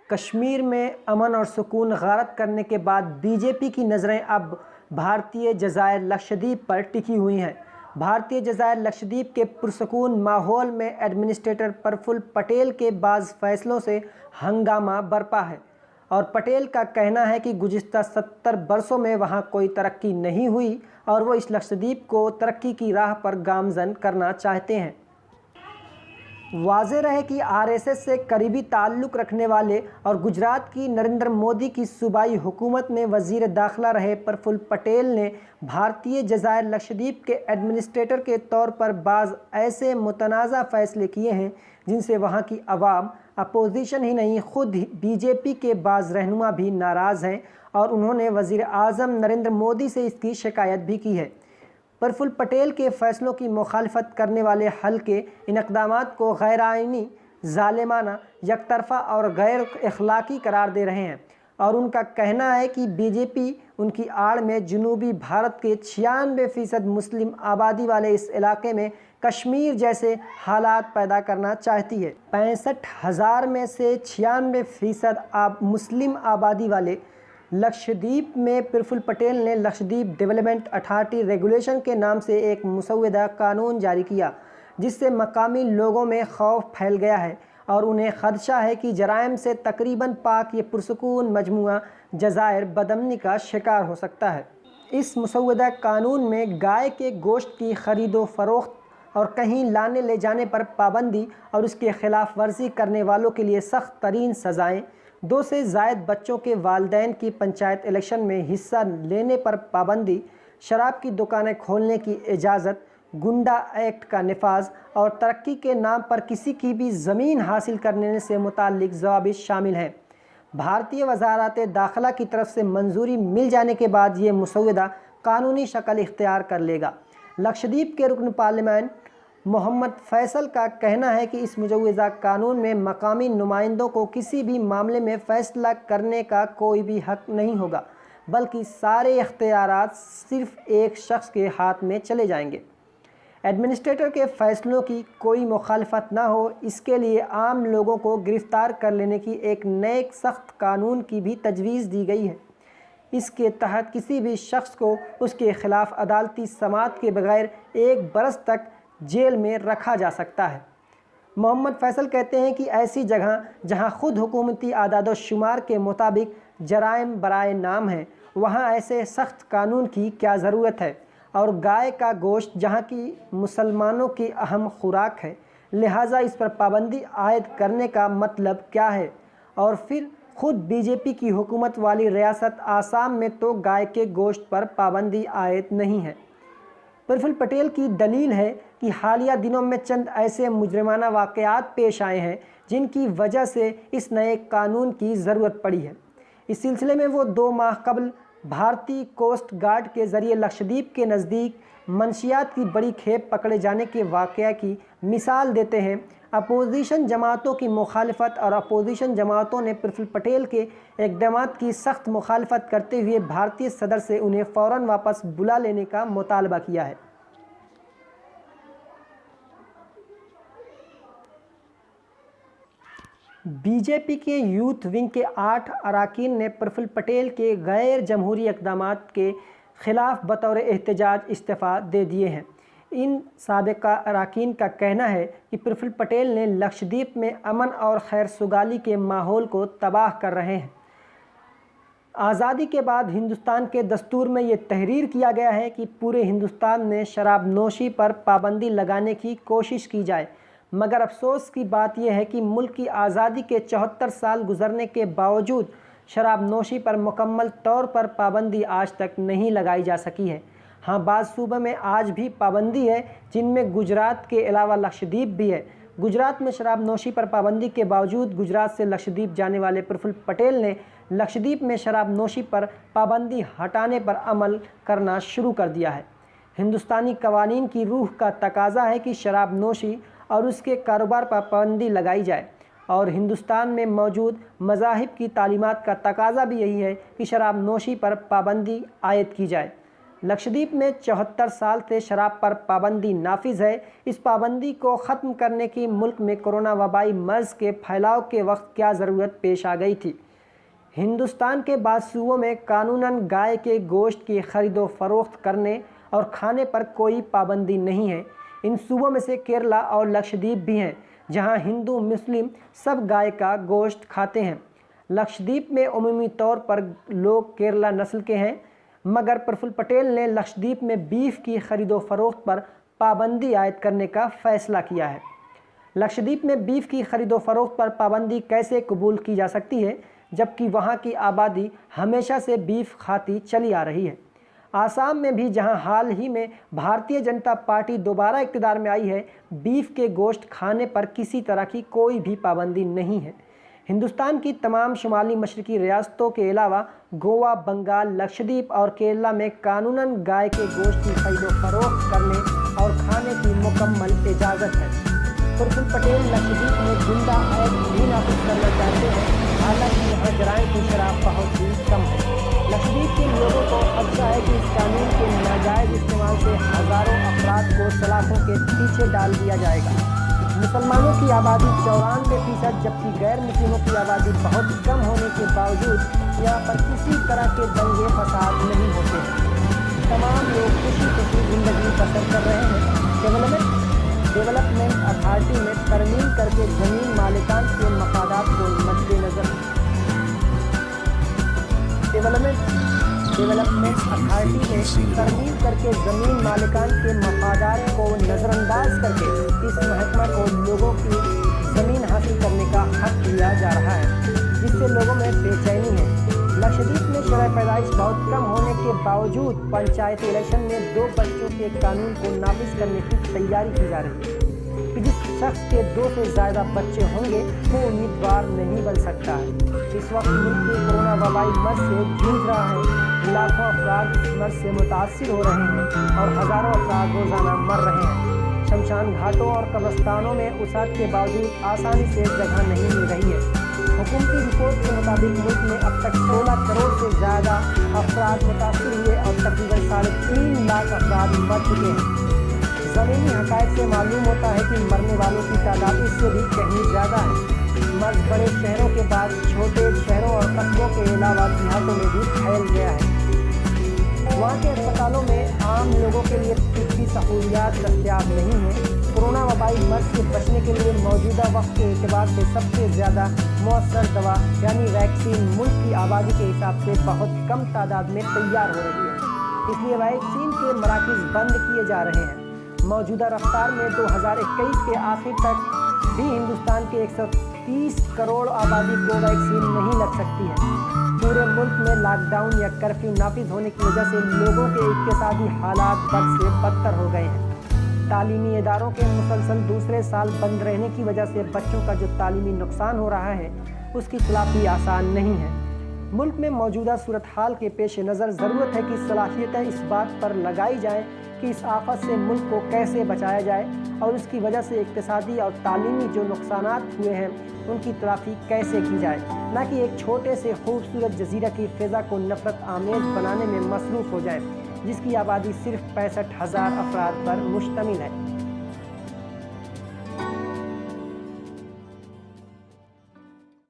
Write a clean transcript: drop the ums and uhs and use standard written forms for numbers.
कश्मीर में अमन और सुकून गारत करने के बाद बीजेपी की नज़रें अब भारतीय जज़ायर लक्षद्वीप पर टिकी हुई हैं। भारतीय जज़ायर लक्षद्वीप के पुरसुकून माहौल में एडमिनिस्ट्रेटर प्रफुल्ल पटेल के बाज़ फैसलों से हंगामा बरपा है और पटेल का कहना है कि गुज़िश्ता 70 बरसों में वहां कोई तरक्की नहीं हुई और वो इस लक्षद्वीप को तरक्की की राह पर गामज़न करना चाहते हैं। वाज़ेह रहे कि आरएसएस से करीबी ताल्लुक़ रखने वाले और गुजरात की नरेंद्र मोदी की सूबाई हुकूमत में वज़ीर दाखिला रहे प्रफुल्ल पटेल ने भारतीय जज़ायर लक्षद्वीप के एडमिनिस्ट्रेटर के तौर पर बाज़ ऐसे मुतनाज़ा फ़ैसले किए हैं जिनसे वहाँ की अवाम, अपोजिशन ही नहीं खुद बीजेपी के बाज़ रहनुमा भी नाराज़ हैं और उन्होंने वज़ीर आज़म नरेंद्र मोदी से इसकी शिकायत भी की है। प्रफुल्ल पटेल के फैसलों की मुखालफत करने वाले हल्के इन इक़दामात को गैर आइनी, ज़ालिमाना, यकतरफ़ा और गैर अखलाक़ी करार दे रहे हैं और उनका कहना है कि बीजेपी उनकी आड़ में जनूबी भारत के 96% मुस्लिम आबादी वाले इस इलाके में कश्मीर जैसे हालात पैदा करना चाहती है। 65,000 में से 96% मुस्लिम आबादी वाले लक्षद्वीप में प्रफुल्ल पटेल ने लक्षद्वीप डेवलपमेंट अथॉरिटी रेगुलेशन के नाम से एक मुसव्वदा कानून जारी किया जिससे मकामी लोगों में खौफ फैल गया है और उन्हें खदशा है कि जराइम से तकरीबन पाक ये पुरसुकून मजमुआ जज़ायर बदअमनी का शिकार हो सकता है। इस मुसव्वदा कानून में गाय के गोश्त की खरीदो फरोख्त और कहीं लाने ले जाने पर पाबंदी और उसके खिलाफ वर्जी करने वालों के लिए सख्त तरीन सज़ाएँ, 2 से ज़ायद बच्चों के वालिदैन की पंचायत इलेक्शन में हिस्सा लेने पर पाबंदी, शराब की दुकानें खोलने की इजाज़त, गुंडा एक्ट का निफाज और तरक्की के नाम पर किसी की भी ज़मीन हासिल करने से मुताल्लिक ज़वाबित शामिल हैं। भारतीय वज़ारत दाखिला की तरफ से मंजूरी मिल जाने के बाद ये मुसव्वदा कानूनी शक्ल इख्तियार कर लेगा। लक्षद्वीप के रुकन पार्लियामेंट मोहम्मद फैसल का कहना है कि इस मुजव्वज़ा कानून में मकामी नुमाइंदों को किसी भी मामले में फ़ैसला करने का कोई भी हक़ नहीं होगा, बल्कि सारे इख्तियारात सिर्फ़ एक शख्स के हाथ में चले जाएंगे। एडमिनिस्ट्रेटर के फ़ैसलों की कोई मुखालफत ना हो, इसके लिए आम लोगों को गिरफ़्तार कर लेने की एक नए सख्त कानून की भी तजवीज़ दी गई है। इसके तहत किसी भी शख्स को उसके ख़िलाफ़ अदालती समाअत के बगैर 1 बरस तक जेल में रखा जा सकता है। मोहम्मद फैसल कहते हैं कि ऐसी जगह जहां खुद हुकूमती आदाद शुमार के मुताबिक जराइम बराए नाम है, वहां ऐसे सख्त कानून की क्या ज़रूरत है और गाय का गोश्त जहां की मुसलमानों की अहम खुराक है, लिहाजा इस पर पाबंदी आयद करने का मतलब क्या है। और फिर खुद बीजेपी की हुकूमत वाली रियासत आसाम में तो गाय के गोश्त पर पाबंदी आयद नहीं है। प्रफुल्ल पटेल की दलील है कि हालिया दिनों में चंद ऐसे मुजरिमाना वाक़यात पेश आए हैं जिनकी वजह से इस नए कानून की ज़रूरत पड़ी है। इस सिलसिले में वो 2 माह कबल भारतीय कोस्ट गार्ड के ज़रिए लक्षद्वीप के नज़दीक मंशियात की बड़ी खेप पकड़े जाने के वाक़या की मिसाल देते हैं। अपोजिशन जमातों की मुखालफत और अपोजिशन जमातों ने प्रफुल्ल पटेल के इक़दामात की सख्त मुखालफत करते हुए भारतीय सदर से उन्हें फ़ौरन वापस बुला लेने का मुतालबा किया है। बीजेपी के यूथ विंग के 8 अरकान ने प्रफुल्ल पटेल के गैर जमहूरी इक़दामात के ख़िलाफ़ बतौर एहतजाज इस्तीफ़ा दे दिए हैं। इन साबिक़ा अरकान का कहना है कि प्रफुल्ल पटेल ने लक्षद्वीप में अमन और खैर सुगाली के माहौल को तबाह कर रहे हैं। आज़ादी के बाद हिंदुस्तान के दस्तूर में ये तहरीर किया गया है कि पूरे हिंदुस्तान में शराब नोशी पर पाबंदी लगाने की कोशिश की जाए, मगर अफसोस की बात यह है कि मुल्क की आज़ादी के 74 साल गुजरने के बावजूद शराब नोशी पर मुकम्मल तौर पर पाबंदी आज तक नहीं लगाई जा सकी है। हाँ, बाज़ सूबे में आज भी पाबंदी है, जिनमें गुजरात के अलावा लक्षद्वीप भी है। गुजरात में शराब नोशी पर पाबंदी के बावजूद गुजरात से लक्षद्वीप जाने वाले प्रफुल्ल पटेल ने लक्षद्वीप में शराब नोशी पर पाबंदी हटाने पर अमल करना शुरू कर दिया है। हिंदुस्तानी कवानीन की रूह का तकाजा है कि शराब नोशी और उसके कारोबार पर पाबंदी लगाई जाए और हिंदुस्तान में मौजूद मज़ाहिब की तालीमात का तकाजा भी यही है कि शराब नोशी पर पाबंदी आयद की जाए। लक्षद्वीप में 74 साल से शराब पर पाबंदी नाफिज है। इस पाबंदी को ख़त्म करने की मुल्क में कोरोना वबाई मर्ज़ के फैलाव के वक्त क्या ज़रूरत पेश आ गई थी। हिंदुस्तान के बाद सूबों में कानूनन गाय के गोश्त की खरीदो फरोख्त करने और खाने पर कोई पाबंदी नहीं है। इन सूबों में से केरला और लक्षद्वीप भी हैं, जहां हिंदू मुस्लिम सब गाय का गोश्त खाते हैं। लक्षद्वीप में उमूमी तौर पर लोग केरला नस्ल के हैं, मगर प्रफुल्ल पटेल ने लक्षद्वीप में बीफ की खरीदो फरोख्त पर पाबंदी आयद करने का फ़ैसला किया है। लक्षद्वीप में बीफ की खरीदो फरोख्त पर पाबंदी कैसे कबूल की जा सकती है, जबकि वहाँ की आबादी हमेशा से बीफ खाती चली आ रही है। आसाम में भी, जहां हाल ही में भारतीय जनता पार्टी दोबारा इक़्तिदार में आई है, बीफ के गोश्त खाने पर किसी तरह की कोई भी पाबंदी नहीं है। हिंदुस्तान की तमाम शुमाली मशरकी रियासतों के अलावा गोवा, बंगाल, लक्षद्वीप और केरला में कानूनन गाय के गोश्त की खरीदो फरोख्त करने और खाने की मुकम्मल इजाज़त है। प्रफुल्ल पटेल लक्षद्वीप में जिंदा ऐड भी नाफिज करना चाहते हैं, हालांकि यहाँ जराइम की शरह बहुत ही कम है। लक्षद्वीप के लोगों को खदशा है कि इस कानून के नाजायज़ इस्तेमाल से हज़ारों अफराद को सलाखों के पीछे डाल दिया जाएगा। मुसलमानों की आबादी 94%, जबकि गैर मुस्लिमों की आबादी बहुत कम होने के बावजूद यहाँ पर किसी तरह के दंगे फसाद नहीं होते हैं। तमाम लोग खुशी खुशी ज़िंदगी बसर कर रहे हैं। डेवलपमेंट अथॉरिटी में तरमीम करके ज़मीन मालिकान के मफादात को मद्देनज़र डेवलपमेंट अथॉरिटी में तरमीम करके ज़मीन मालिकान के मफादात को नज़रअंदाज करके इस महकमा को लोगों की ज़मीन हासिल करने का हक दिया जा रहा है, जिससे लोगों में बेचैनी है। लक्षद्वीप में शरह पैदाइश बहुत कम होने के बावजूद पंचायती इलेक्शन में 2 बच्चों के कानून को नाफिज करने की तैयारी की जा रही है कि जिस शख्स के 2 से ज़्यादा बच्चे होंगे वो उम्मीदवार नहीं बन सकता है। इस वक्त मुल्क में कोरोना वबाई मर्ज़ से जूझ रहा है। लाखों अफराद इस मर्ज़ से मुतासिर हो रहे हैं और हज़ारों अफराद रोज़ाना मर रहे हैं। शमशान घाटों और कब्रिस्तानों में वसाअत के बावजूद आसानी से जगह नहीं मिल रही है। हुकूमती रिपोर्ट के मुताबिक मुल्क में अब तक 16 करोड़ से ज़्यादा अफराद मुतासिर हुए और तकरीबन 3.5 लाख अफराद मर चुके हैं। ज़मीनी हक़ाइक़ से मालूम होता है कि मरने वालों की तादाद इससे भी कहीं ज़्यादा है। मर्ज़ बड़े शहरों के बाद छोटे शहरों और कस्बों के अलावा देहातों में भी फैल गया है। वहाँ के अस्पतालों में आम लोगों के लिए तिब्बी सहूलियात दस्तयाब नहीं है। कोरोना वबाई मर्ज़ से बचने के लिए मौजूदा वक्त के एतबार से सबसे ज़्यादा मौसर दवा यानी वैक्सीन मुल्क की आबादी के हिसाब से बहुत कम तादाद में तैयार हो रही है, इसलिए वैक्सीन के मराकज़ बंद किए जा रहे हैं। मौजूदा रफ्तार में 2021 के आखिर तक भी हिंदुस्तान के 130 करोड़ आबादी को वैक्सीन नहीं लग सकती है। पूरे मुल्क में लॉकडाउन या कर्फ्यू नाफिज होने की वजह से लोगों के इक्तिसादी हालात बद से बदतर हो गए हैं। तालीमी इदारों के मुसलसल दूसरे साल बंद रहने की वजह से बच्चों का जो तालीमी नुकसान हो रहा है उसकी तलाफी आसान नहीं है। मुल्क में मौजूदा सूरत हाल के पेश नज़र ज़रूरत है कि सलाहियतें इस बात पर लगाई जाएँ कि इस आफत से मुल्क को कैसे बचाया जाए और उसकी वजह से इक्तिसादी और तालीमी जो नुकसानात हुए हैं उनकी तलाफी कैसे की जाए, न कि एक छोटे से खूबसूरत जजीरा की फ़िज़ा को नफ़रत आमेज़ बनाने में मसरूफ़ हो जाए, जिसकी आबादी सिर्फ 65,000 अफराद पर मुश्तमिल है।